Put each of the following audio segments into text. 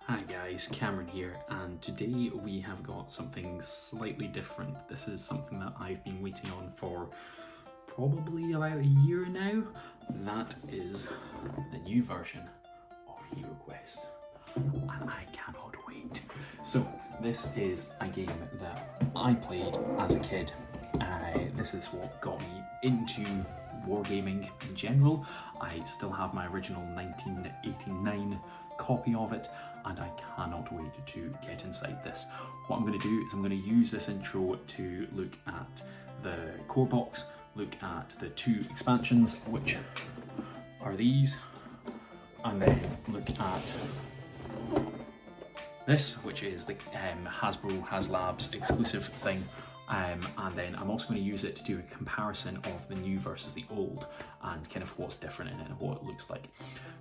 Hi guys, Cameron here, and today we have got something slightly different. This is something that I've been waiting on for probably about a year now. That is the new version of HeroQuest, and I cannot wait. So this is a game that I played as a kid. This is what got me into wargaming in general. I still have my original 1989 copy of it, and I cannot wait to get inside this. What I'm going to do is I'm going to use this intro to look at the core box, look at the two expansions, which are these, and then look at this, which is the Hasbro HasLabs exclusive thing. And then I'm also going to use it to do a comparison of the new versus the old and kind of what's different in it and what it looks like.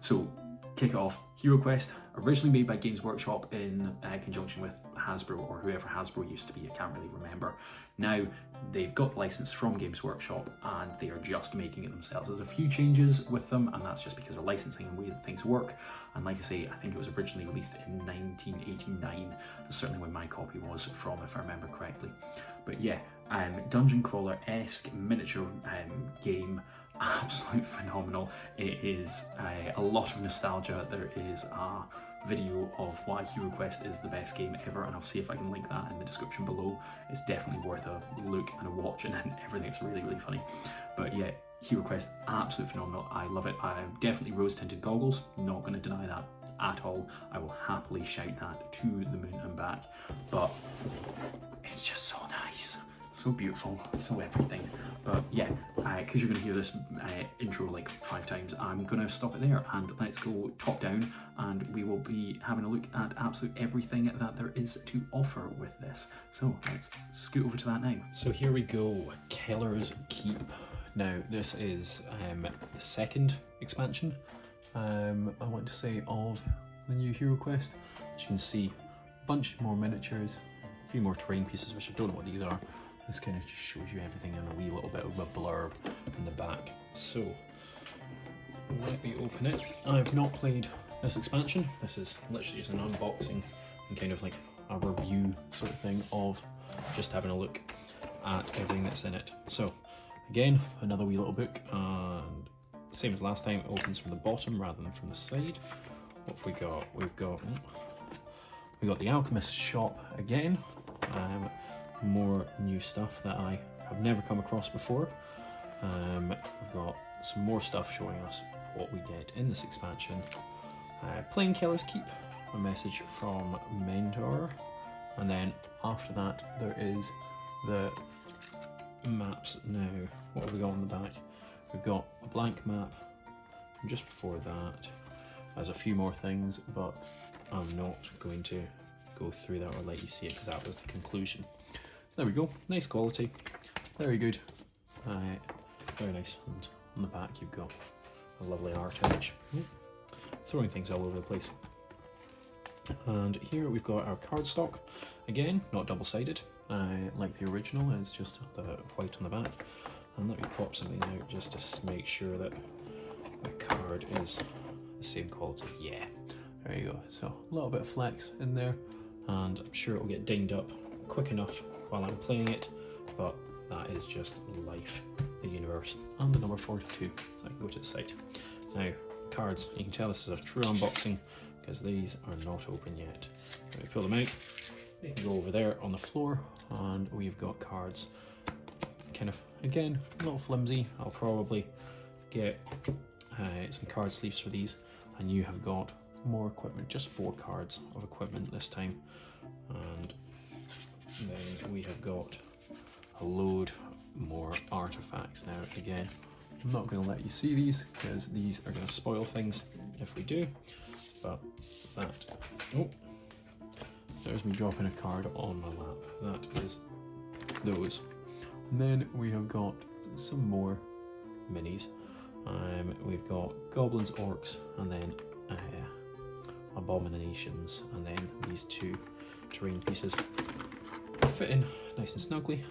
So, kick it off. HeroQuest, originally made by Games Workshop in conjunction with Hasbro, or whoever Hasbro used to be, I can't really remember. Now they've got the license from Games Workshop and they are just making it themselves. There's a few changes with them, and that's just because of licensing and the way that things work. And like I say, I think it was originally released in 1989. That's certainly when my copy was from, if I remember correctly. But yeah, dungeon crawler-esque miniature game. Absolutely phenomenal. It is a lot of nostalgia. There is a video of why HeroQuest is the best game ever, and I'll see if I can link that in the description below. It's definitely worth a look and a watch, and everything. It's really, really funny. But yeah, HeroQuest, absolutely phenomenal. I love it. Definitely rose-tinted goggles, not going to deny that at all. I will happily shout that to the moon and back. But it's just so nice. So beautiful, so everything. But yeah, because you're going to hear this intro like 5 times, I'm going to stop it there and let's go top down, and we will be having a look at absolutely everything that there is to offer with this. So let's scoot over to that now. So here we go, Kellar's Keep. Now this is the second expansion, I want to say, of the new HeroQuest. As you can see, a bunch more miniatures, a few more terrain pieces, which I don't know what these are. This kind of just shows you everything in a wee little bit of a blurb in the back. So, let me open it. I've not played this expansion. This is literally just an unboxing and kind of like a review sort of thing of just having a look at everything that's in it. So, again, another wee little book, and same as last time, it opens from the bottom rather than from the side. What have we got? We've got the Alchemist shop again. More new stuff that I have never come across before. We've got some more stuff showing us what we get in this expansion. Playing Kellar's Keep, a message from Mentor, and then after that there is the maps. Now, what have we got on the back? We've got a blank map, and just before that there's a few more things, but I'm not going to go through that or let you see it because that was the conclusion. There we go, nice quality, very good, very nice. And on the back you've got a lovely art image, throwing things all over the place. And here we've got our cardstock, again, not double-sided, like the original, it's just the white on the back. And let me pop something out just to make sure that the card is the same quality. Yeah, there you go. So a little bit of flex in there, and I'm sure it'll get dinged up quick enough while I'm playing it, but that is just life, the universe, and the number 42. So I can go to the site. Now, cards, you can tell this is a true unboxing because these are not open yet. Let me pull them out. They can go over there on the floor, and we've got cards. Kind of, again, a little flimsy. I'll probably get some card sleeves for these, and you have got more equipment, just 4 cards of equipment this time. And then we have got a load more artifacts. Now again, I'm not going to let you see these because these are going to spoil things if we do, but that, oh, there's me dropping a card on my lap. That is those. And then we have got some more minis. We've got goblins, orcs, and then abominations, and then these 2 terrain pieces fit in nice and snugly,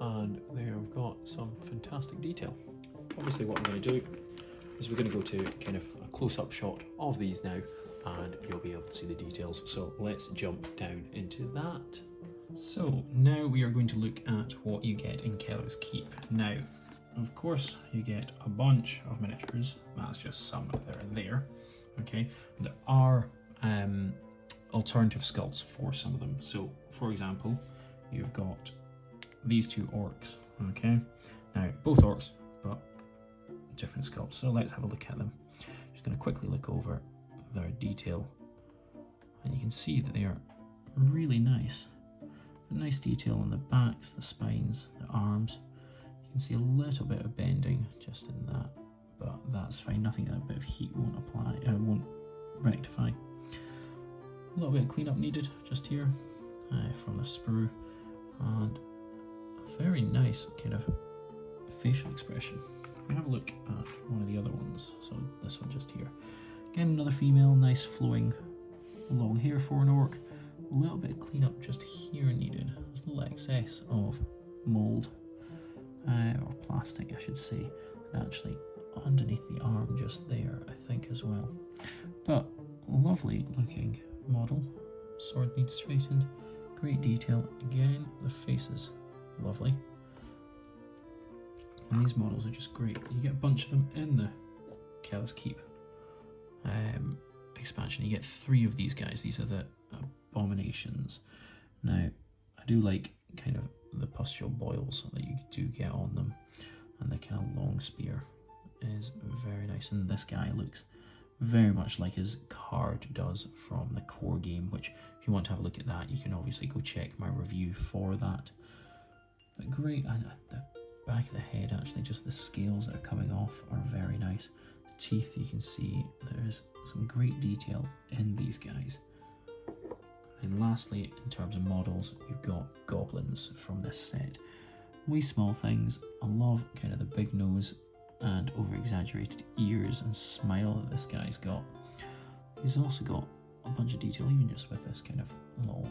and they have got some fantastic detail. Obviously what I'm going to do is we're going to go to kind of a close-up shot of these now and you'll be able to see the details. So let's jump down into that. So now we are going to look at what you get in Kellar's Keep. Now, of course, you get a bunch of miniatures. That's just some that are there. Okay, there are alternative sculpts for some of them. So, for example, you've got these two orcs. Okay, now both orcs, but different sculpts. So let's have a look at them. Just going to quickly look over their detail, and you can see that they are really nice. A nice detail on the backs, the spines, the arms. You can see a little bit of bending just in that, but that's fine. Nothing that a bit of heat won't apply, won't rectify. A little bit of cleanup needed just here from the sprue, and a very nice kind of facial expression. If we have a look at one of the other ones, so this one just here. Again, another female, nice flowing long hair for an orc. A little bit of cleanup just here needed. There's a little excess of mould, or plastic I should say, actually underneath the arm just there I think as well. But lovely looking model, sword bead straightened, great detail. Again, the face is lovely. And these models are just great. You get a bunch of them in the Kellar's Keep expansion. You get 3 of these guys. These are the abominations. Now, I do like kind of the pustule boils that you do get on them, and the kind of long spear is very nice. And this guy looks very much like his card does from the core game, which if you want to have a look at that, you can obviously go check my review for that. But great, and at the back of the head, actually, just the scales that are coming off are very nice. The teeth, you can see there's some great detail in these guys. And lastly, in terms of models, we've got goblins from this set. Wee small things. I love kind of the big nose and over-exaggerated ears and smile that this guy's got. He's also got a bunch of detail, even just with this kind of little,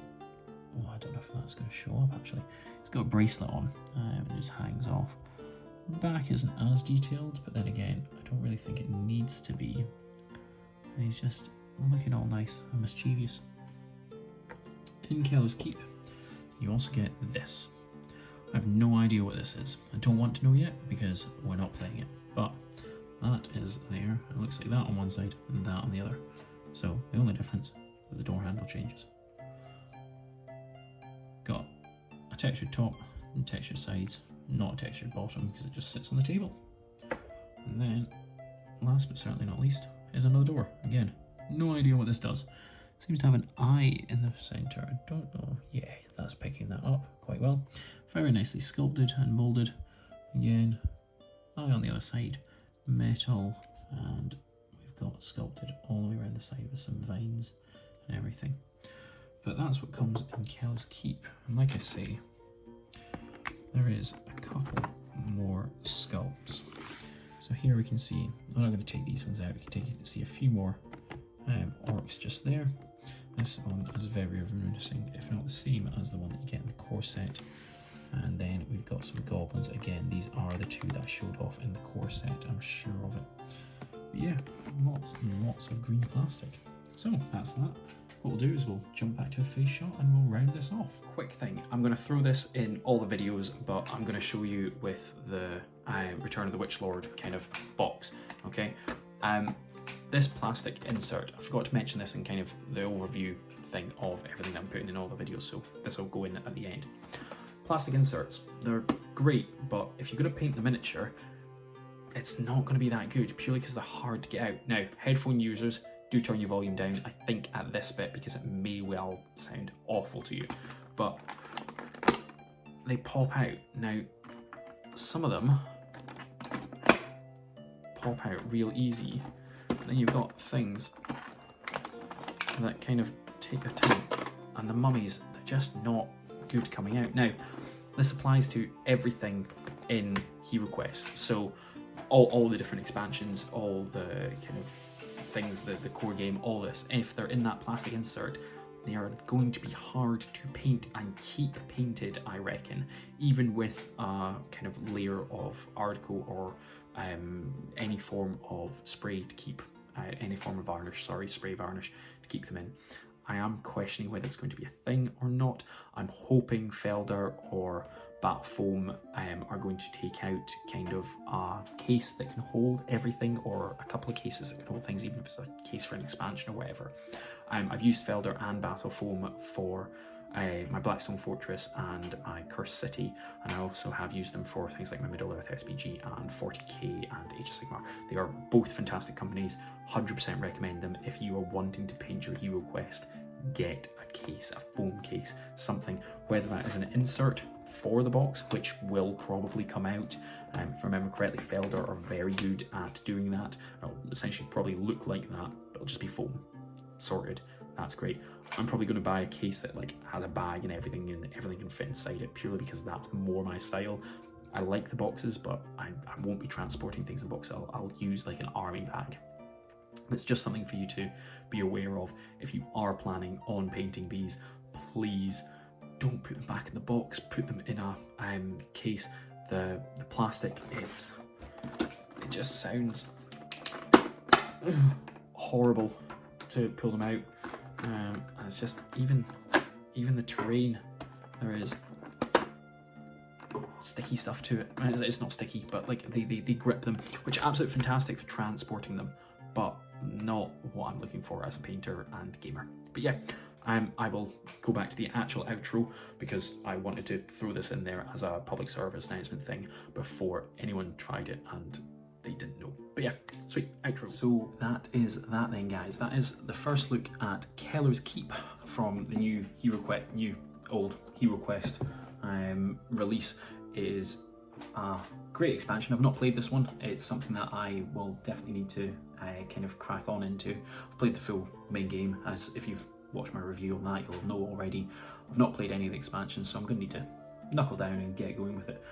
oh, I don't know if that's going to show up actually. He's got a bracelet on, it just hangs off. Back isn't as detailed, but then again, I don't really think it needs to be. And he's just looking all nice and mischievous. In Kellar's Keep, you also get this. I have no idea what this is. I don't want to know yet because we're not playing it. But that is there. It looks like that on one side and that on the other. So the only difference is the door handle changes. Got a textured top and textured sides, not a textured bottom because it just sits on the table. And then, last but certainly not least, is another door. Again, no idea what this does. Seems to have an eye in the centre. I don't know. Yeah, that's picking that up quite well. Very nicely sculpted and moulded. Again, eye on the other side. Metal, and we've got sculpted all the way around the side with some vines and everything. But that's what comes in Kellar's Keep. And like I say, there is a couple more sculpts. So here we can see, I'm not going to take these ones out, we can see a few more orcs just there. This one is very reminiscing, if not the same as the one that you get in the core set. And then we've got some goblins. Again, these are the 2 that I showed off in the core set, I'm sure of it. But yeah, lots and lots of green plastic. So that's that. What we'll do is we'll jump back to a face shot and we'll round this off. Quick thing, I'm going to throw this in all the videos, but I'm going to show you with the Return of the Witch Lord kind of box, okay? This plastic insert, I forgot to mention this in kind of the overview thing of everything that I'm putting in all the videos, so this will go in at the end. Plastic inserts, they're great, but if you're going to paint the miniature, it's not going to be that good, purely because they're hard to get out. Now, headphone users, do turn your volume down, I think, at this bit, because it may well sound awful to you, but they pop out. Now, some of them pop out real easy. Then you've got things that kind of take their time, and the mummies, they're just not good coming out. Now, this applies to everything in HeroQuest, so all the different expansions, all the kind of things, the core game, all this, if they're in that plastic insert, they are going to be hard to paint and keep painted, I reckon, even with a kind of layer of Article or any form of spray to keep any form of varnish, sorry, spray varnish to keep them in. I am questioning whether it's going to be a thing or not. I'm hoping Felder or Bat Foam are going to take out kind of a case that can hold everything, or a couple of cases that can hold things, even if it's a case for an expansion or whatever. I've used Felder and Battle Foam for my Blackstone Fortress and my Cursed City, and I also have used them for things like my Middle Earth SPG and 40k and Age of Sigmar. They are both fantastic companies, 100% recommend them. If you are wanting to paint your HeroQuest, get a case, a foam case, something, whether that is an insert for the box, which will probably come out. If I remember correctly, Felder are very good at doing that. It'll essentially probably look like that, but it'll just be foam. Sorted. That's great. I'm probably going to buy a case that like has a bag and everything can fit inside it, purely because that's more my style. I like the boxes, but I won't be transporting things in boxes. I'll use like an army bag. It's just something for you to be aware of. If you are planning on painting these, please don't put them back in the box. Put them in a case. The plastic, it just sounds horrible to pull them out. And it's just even the terrain, there is sticky stuff to it. It's not sticky, but like they grip them, which are absolutely fantastic for transporting them, but not what I'm looking for as a painter and gamer. But yeah, I will go back to the actual outro because I wanted to throw this in there as a public service announcement thing before anyone tried it and they didn't know. But yeah, sweet outro. So that is that then, guys. That is the first look at Kellar's Keep from the new old HeroQuest release. It is a great expansion. I've not played this one. It's something that I will definitely need to kind of crack on into. I've played the full main game, as if you've watched my review on that, you'll know already. I've not played any of the expansions, so I'm going to need to knuckle down and get going with it.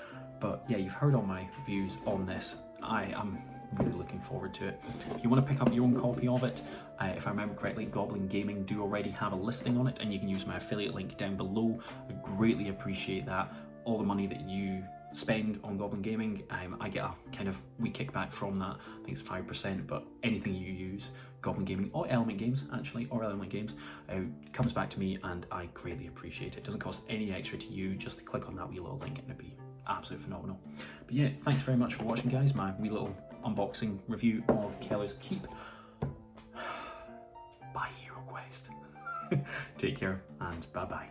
But yeah, you've heard all my views on this. I am really looking forward to it. If you want to pick up your own copy of it, if I remember correctly, Goblin Gaming do already have a listing on it, and you can use my affiliate link down below. I greatly appreciate that. All the money that you spend on Goblin Gaming, I get a kind of wee kickback from that. I think it's 5%, but anything you use, Goblin Gaming or Element Games actually, comes back to me, and I greatly appreciate it. It doesn't cost any extra to you, just to click on that wee little link and it'd be absolutely phenomenal. But yeah, thanks very much for watching, guys, my wee little unboxing review of Kellar's Keep by HeroQuest. Take care and bye bye.